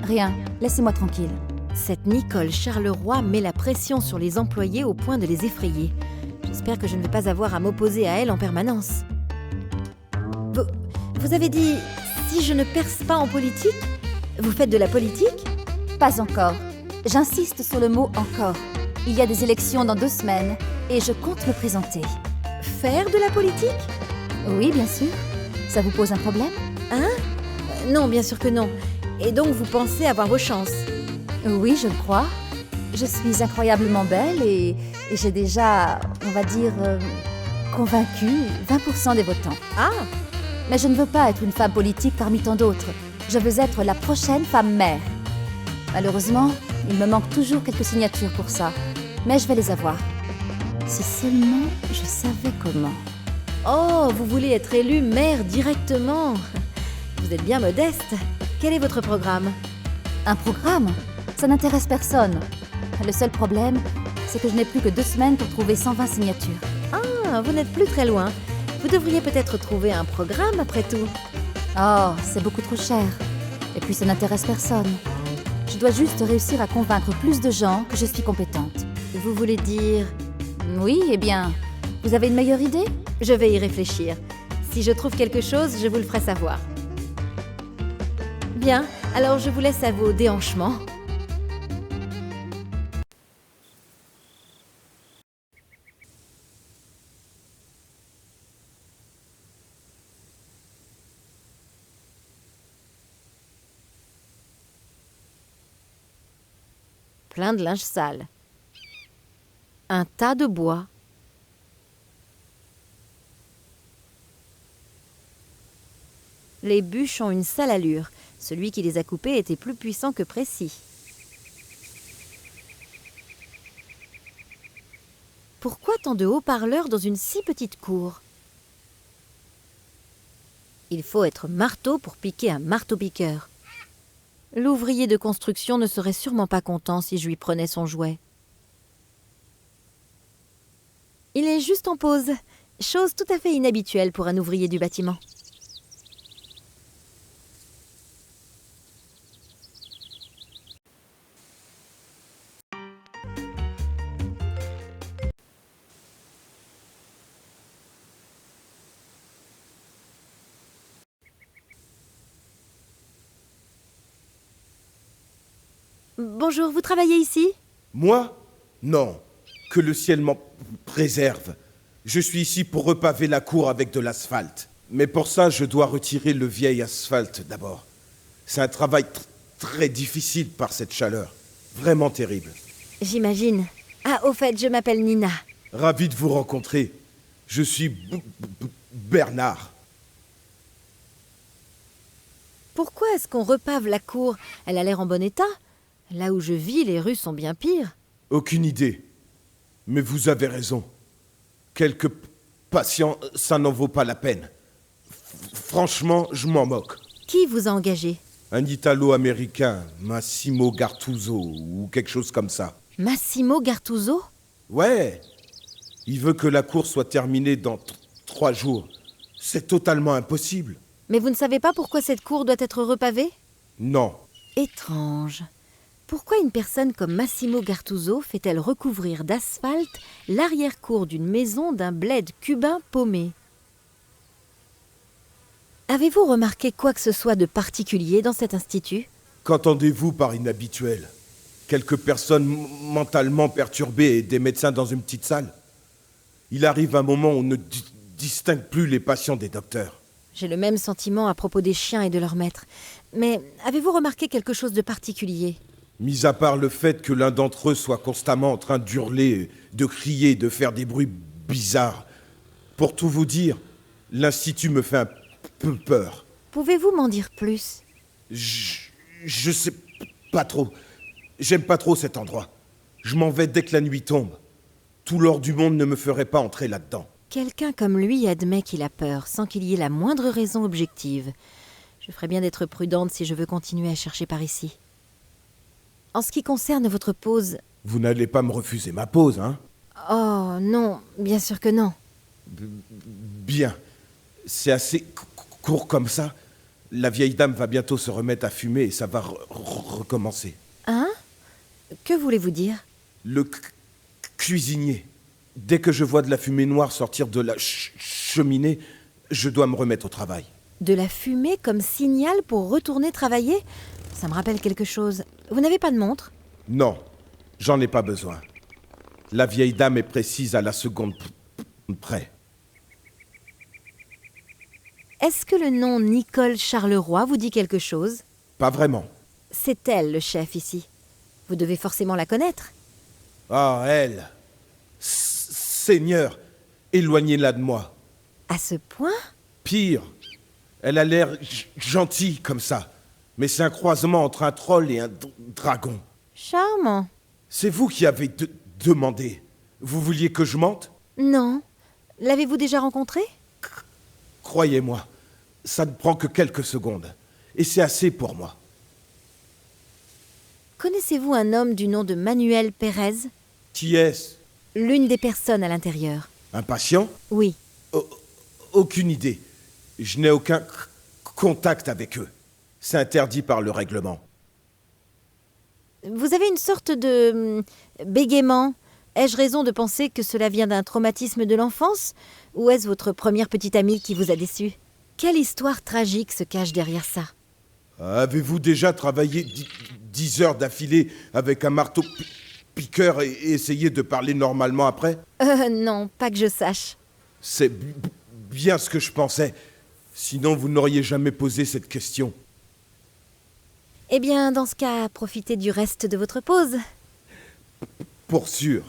Rien, laissez-moi tranquille. Cette Nicole Charleroi met la pression sur les employés au point de les effrayer. J'espère que je ne vais pas avoir à m'opposer à elle en permanence. Vous avez dit, si je ne perce pas en politique, vous faites de la politique? Pas encore. J'insiste sur le mot « encore ». Il y a des élections dans 2 semaines et je compte me présenter. Faire de la politique? Oui, bien sûr. Ça vous pose un problème? Hein? Non, bien sûr que non. Et donc vous pensez avoir vos chances? Oui, je le crois. Je suis incroyablement belle et j'ai déjà, on va dire, convaincu 20% des votants. Ah! Mais je ne veux pas être une femme politique parmi tant d'autres. Je veux être la prochaine femme maire. Malheureusement, il me manque toujours quelques signatures pour ça. Mais je vais les avoir. Si seulement je savais comment. Oh, vous voulez être élue maire directement? Vous êtes bien modeste. Quel est votre programme? Un programme? Ça n'intéresse personne. Le seul problème, c'est que je n'ai plus que 2 semaines pour trouver 120 signatures. Ah, vous n'êtes plus très loin. Vous devriez peut-être trouver un programme après tout. Oh, c'est beaucoup trop cher. Et puis ça n'intéresse personne. Je dois juste réussir à convaincre plus de gens que je suis compétente. Vous voulez dire... Oui, eh bien, vous avez une meilleure idée? Je vais y réfléchir. Si je trouve quelque chose, je vous le ferai savoir. Bien, alors je vous laisse à vos déhanchements. Plein de linge sale. Un tas de bois. Les bûches ont une sale allure. Celui qui les a coupées était plus puissant que précis. Pourquoi tant de haut-parleurs dans une si petite cour? Il faut être marteau pour piquer un marteau-piqueur. L'ouvrier de construction ne serait sûrement pas content si je lui prenais son jouet. Il est juste en pause, chose tout à fait inhabituelle pour un ouvrier du bâtiment. Bonjour, vous travaillez ici? Moi? Non. Que le ciel m'en préserve. Je suis ici pour repaver la cour avec de l'asphalte. Mais pour ça, je dois retirer le vieil asphalte d'abord. C'est un travail très difficile par cette chaleur. Vraiment terrible. J'imagine. Ah, au fait, je m'appelle Nina. Ravi de vous rencontrer. Je suis Bernard. Pourquoi est-ce qu'on repave la cour? Elle a l'air en bon état. Là où je vis, les rues sont bien pires. Aucune idée. Mais vous avez raison. Quelques patients, ça n'en vaut pas la peine. Franchement, je m'en moque. Qui vous a engagé? Un Italo-américain, Massimo Gartuso, ou quelque chose comme ça. Massimo Gartuso? Ouais. Il veut que la cour soit terminée dans 3 jours. C'est totalement impossible. Mais vous ne savez pas pourquoi cette cour doit être repavée? Non. Étrange. Pourquoi une personne comme Massimo Gartuso fait-elle recouvrir d'asphalte l'arrière-cour d'une maison d'un bled cubain paumé? Avez-vous remarqué quoi que ce soit de particulier dans cet institut? Qu'entendez-vous par inhabituel? Quelques personnes mentalement perturbées et des médecins dans une petite salle? Il arrive un moment où on ne distingue plus les patients des docteurs. J'ai le même sentiment à propos des chiens et de leurs maîtres. Mais avez-vous remarqué quelque chose de particulier? Mis à part le fait que l'un d'entre eux soit constamment en train d'hurler, de crier, de faire des bruits bizarres. Pour tout vous dire, l'institut me fait un peu peur. Pouvez-vous m'en dire plus? Je sais pas trop. J'aime pas trop cet endroit. Je m'en vais dès que la nuit tombe. Tout l'or du monde ne me ferait pas entrer là-dedans. Quelqu'un comme lui admet qu'il a peur, sans qu'il y ait la moindre raison objective. Je ferais bien d'être prudente si je veux continuer à chercher par ici. En ce qui concerne votre pause... Vous n'allez pas me refuser ma pause, hein? Oh, non, bien sûr que non. Bien. C'est assez court comme ça. La vieille dame va bientôt se remettre à fumer et ça va recommencer. Hein? Que voulez-vous dire? Le cuisinier. Dès que je vois de la fumée noire sortir de la cheminée, je dois me remettre au travail. De la fumée comme signal pour retourner travailler? Ça me rappelle quelque chose. Vous n'avez pas de montre? Non, j'en ai pas besoin. La vieille dame est précise à la seconde près. Est-ce que le nom Nicole Charleroi vous dit quelque chose? Pas vraiment. C'est elle, le chef, ici. Vous devez forcément la connaître. Ah, elle. Seigneur, éloignez-la de moi. À ce point? Pire, elle a l'air gentille comme ça. Mais c'est un croisement entre un troll et un dragon. Charmant. C'est vous qui avez demandé. Vous vouliez que je mente? Non. L'avez-vous déjà rencontré? Croyez-moi, ça ne prend que quelques secondes. Et c'est assez pour moi. Connaissez-vous un homme du nom de Manuel Pérez? Qui est-ce? L'une des personnes à l'intérieur. Un patient? Oui. Aucune idée. Je n'ai aucun contact avec eux. C'est interdit par le règlement. Vous avez une sorte de bégaiement. Ai-je raison de penser que cela vient d'un traumatisme de l'enfance? Ou est-ce votre première petite amie qui vous a déçu? Quelle histoire tragique se cache derrière ça? Avez-vous déjà travaillé 10 heures d'affilée avec un marteau piqueur et essayé de parler normalement après? Non, pas que je sache. C'est bien ce que je pensais. Sinon, vous n'auriez jamais posé cette question. Eh bien, dans ce cas, profitez du reste de votre pause. Pour sûr.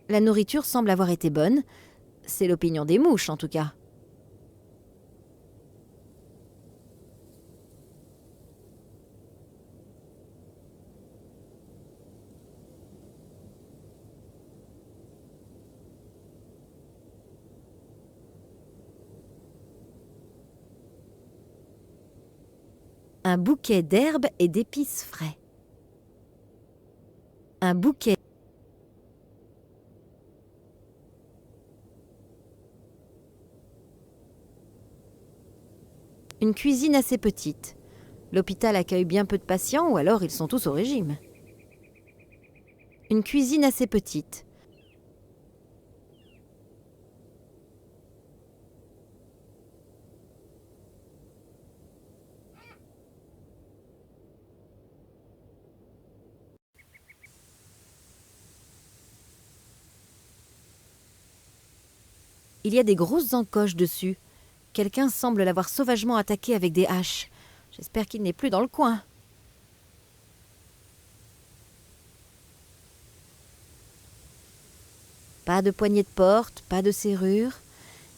La nourriture semble avoir été bonne. C'est l'opinion des mouches, en tout cas. Un bouquet d'herbes et d'épices frais. Un bouquet. Une cuisine assez petite. L'hôpital accueille bien peu de patients ou alors ils sont tous au régime. Une cuisine assez petite. Il y a des grosses encoches dessus. Quelqu'un semble l'avoir sauvagement attaqué avec des haches. J'espère qu'il n'est plus dans le coin. Pas de poignée de porte, pas de serrure.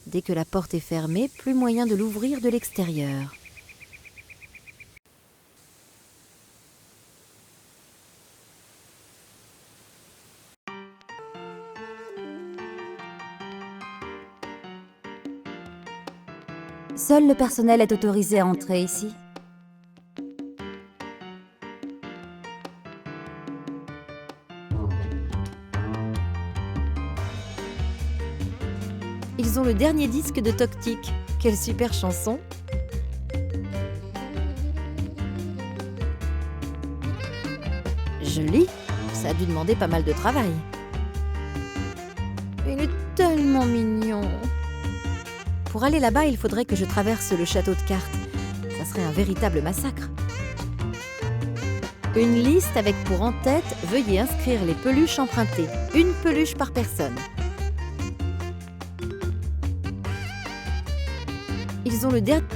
Dès que la porte est fermée, plus moyen de l'ouvrir de l'extérieur. Seul le personnel est autorisé à entrer ici. Ils ont le dernier disque de Toctic. Quelle super chanson! Joli, ça a dû demander pas mal de travail. Il est tellement mignon. Pour aller là-bas, il faudrait que je traverse le château de cartes. Ça serait un véritable massacre. Une liste avec pour en tête, veuillez inscrire les peluches empruntées. Une peluche par personne. Ils ont le dernier...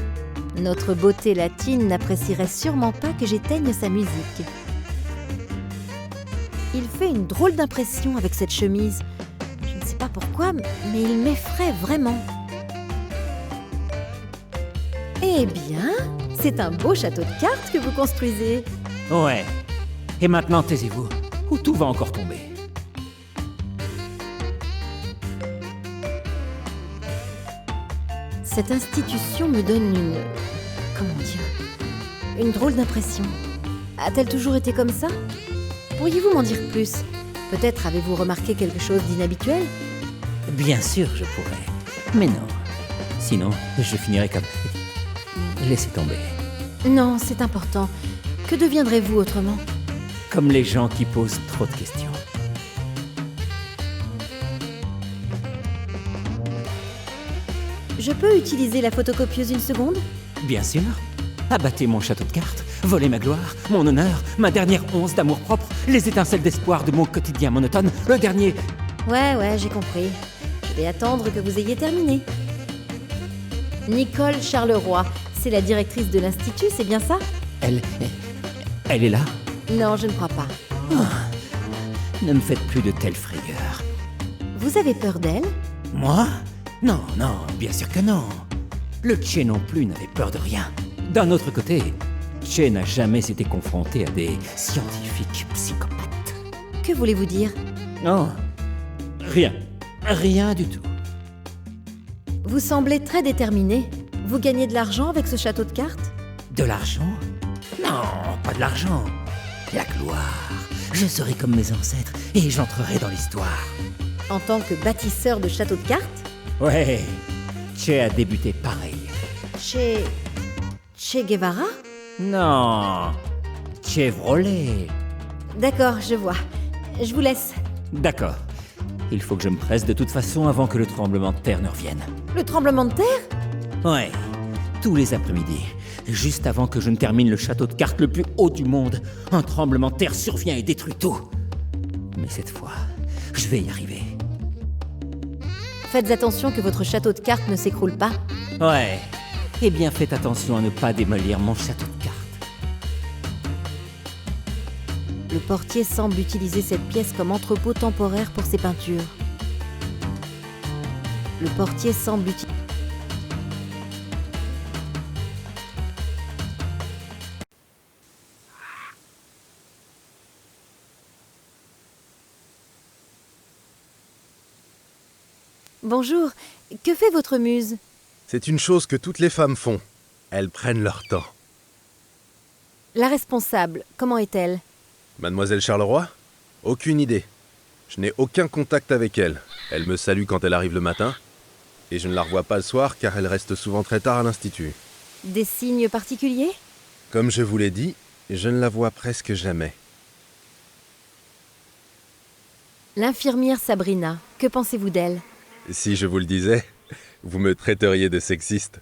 Notre beauté latine n'apprécierait sûrement pas que j'éteigne sa musique. Il fait une drôle d'impression avec cette chemise. Je ne sais pas pourquoi, mais il m'effraie vraiment. Eh bien, c'est un beau château de cartes que vous construisez. Ouais. Et maintenant, taisez-vous, ou tout va encore tomber. Cette institution me donne une... Comment dire? Une drôle d'impression. A-t-elle toujours été comme ça? Pourriez-vous m'en dire plus? Peut-être avez-vous remarqué quelque chose d'inhabituel? Bien sûr, je pourrais. Mais non. Sinon, je finirais comme... Laissez tomber. Non, c'est important. Que deviendrez-vous autrement? Comme les gens qui posent trop de questions. Je peux utiliser la photocopieuse une seconde? Bien sûr. Abattez mon château de cartes, volez ma gloire, mon honneur, ma dernière once d'amour-propre, les étincelles d'espoir de mon quotidien monotone, le dernier... Ouais, j'ai compris. Je vais attendre que vous ayez terminé. Nicole Charleroi, c'est la directrice de l'Institut, c'est bien ça? Elle est là? Non, je ne crois pas. Ne me faites plus de telles frayeurs. Vous avez peur d'elle? Moi? Non, bien sûr que non. Le Tché non plus n'avait peur de rien. D'un autre côté, Tché n'a jamais été confronté à des scientifiques psychopathes. Que voulez-vous dire? Non, rien. Rien du tout. Vous semblez très déterminé. Vous gagnez de l'argent avec ce château de cartes? De l'argent? Non, pas de l'argent. La gloire. Je serai comme mes ancêtres et j'entrerai dans l'histoire. En tant que bâtisseur de châteaux de cartes? Ouais, Tché a débuté pareil. Che Guevara? Non, Chevrolet. D'accord, je vois. Je vous laisse. D'accord. Il faut que je me presse de toute façon avant que le tremblement de terre ne revienne. Le tremblement de terre? Ouais, tous les après-midi, juste avant que je ne termine le château de cartes le plus haut du monde, un tremblement de terre survient et détruit tout. Mais cette fois, je vais y arriver. Faites attention que votre château de cartes ne s'écroule pas. Ouais. Eh bien, faites attention à ne pas démolir mon château de cartes. Le portier semble utiliser cette pièce comme entrepôt temporaire pour ses peintures. Le portier semble utiliser... Bonjour, que fait votre muse? C'est une chose que toutes les femmes font. Elles prennent leur temps. La responsable, comment est-elle? Mademoiselle Charleroi? Aucune idée. Je n'ai aucun contact avec elle. Elle me salue quand elle arrive le matin. Et je ne la revois pas le soir car elle reste souvent très tard à l'Institut. Des signes particuliers? Comme je vous l'ai dit, je ne la vois presque jamais. L'infirmière Sabrina, que pensez-vous d'elle? Si je vous le disais, vous me traiteriez de sexiste.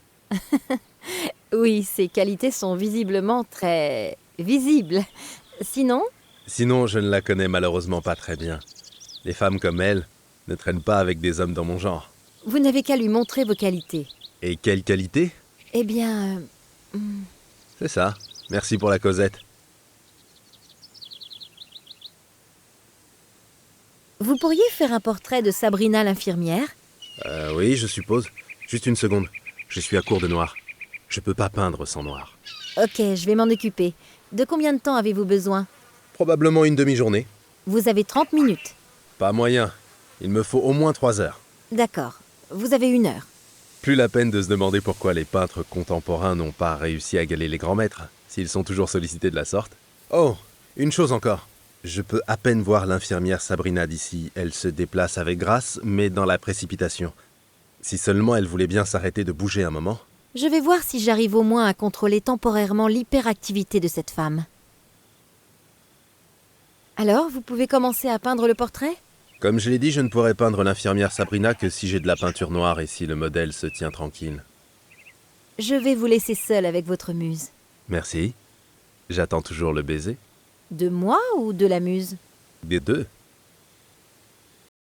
Oui, ses qualités sont visiblement très... visibles. Sinon? Sinon, je ne la connais malheureusement pas très bien. Les femmes comme elle ne traînent pas avec des hommes dans mon genre. Vous n'avez qu'à lui montrer vos qualités. Et quelles qualités? Eh bien... C'est ça. Merci pour la causette. Vous pourriez faire un portrait de Sabrina l'infirmière? Oui, je suppose. Juste une seconde. Je suis à court de noir. Je peux pas peindre sans noir. Ok, je vais m'en occuper. De combien de temps avez-vous besoin? Probablement une demi-journée. Vous avez 30 minutes. Pas moyen. Il me faut au moins 3 heures. D'accord. Vous avez 1 heure. Plus la peine de se demander pourquoi les peintres contemporains n'ont pas réussi à égaler les grands maîtres, s'ils sont toujours sollicités de la sorte. Oh, une chose encore. Je peux à peine voir l'infirmière Sabrina d'ici. Elle se déplace avec grâce, mais dans la précipitation. Si seulement elle voulait bien s'arrêter de bouger un moment. Je vais voir si j'arrive au moins à contrôler temporairement l'hyperactivité de cette femme. Alors, vous pouvez commencer à peindre le portrait? Comme je l'ai dit, je ne pourrai peindre l'infirmière Sabrina que si j'ai de la peinture noire et si le modèle se tient tranquille. Je vais vous laisser seul avec votre muse. Merci. J'attends toujours le baiser. De moi ou de la muse? Des deux.